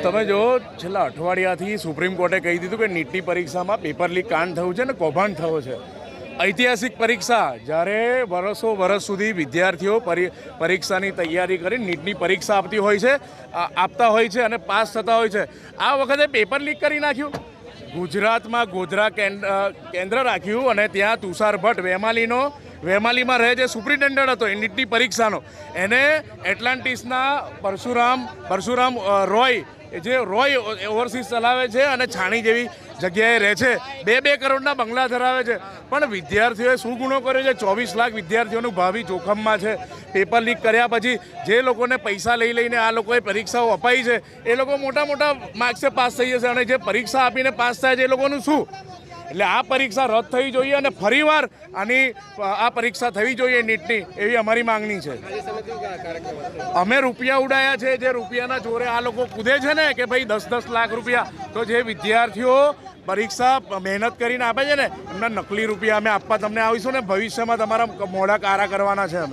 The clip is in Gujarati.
તમે જો છેલ્લા અઠવાડિયાથી સુપ્રીમ કોર્ટે કહી દીધું કે નીટની પરીક્ષામાં પેપર લીક કાંડ થયું છે અને કૌભાંડ થયો છે. ઐતિહાસિક પરીક્ષા, જ્યારે વર્ષ સુધી વિદ્યાર્થીઓ પરીક્ષાની તૈયારી કરી નીટની પરીક્ષા આપતા હોય છે અને પાસ થતા હોય છે. આ વખતે પેપર લીક કરી નાખ્યું. ગુજરાતમાં ગોધરા કેન્દ્ર રાખ્યું અને ત્યાં તુષાર ભટ્ટ વેમાલીમાં રહે છે, સુપ્રિન્ટેન્ડન્ટ હતો એ નીટની પરીક્ષાનો. એને એટલાન્ટિસના પરશુરામ રોય, જે રોય ઓવરસીઝ ચલાવે છે અને છાણી જેવી જગ્યાએ રહે છે, 2 કરોડના બંગલા ધરાવે છે. પણ વિદ્યાર્થીઓએ શું ગુનો કર્યો છે? 24 લાખ વિદ્યાર્થીઓનું ભાવિ જોખમમાં છે. પેપર લીક કર્યા પછી જે લોકોને પૈસા લઈને આ લોકોએ પરીક્ષાઓ અપાઈ છે એ લોકો મોટા માર્ક્સે પાસ થઈ જશે, અને જે પરીક્ષા આપીને પાસ થાય છે એ લોકોનું શું? એટલે આ પરીક્ષા રદ થવી જોઈએ અને ફરીવાર આ પરીક્ષા થવી જોઈએ નીટની, એવી અમારી માંગણી છે. અમે રૂપિયા ઉડાયા છે, જે રૂપિયાના જોરે આ લોકો કૂદે છે ને કે ભાઈ 10-10 લાખ રૂપિયા, તો જે વિદ્યાર્થીઓ પરીક્ષા મહેનત કરીને આપે છે ને એમના નકલી રૂપિયા અમે આપવા તમને આવીશું ને ભવિષ્યમાં તમારા મોઢા કારા કરવાના છે અમે.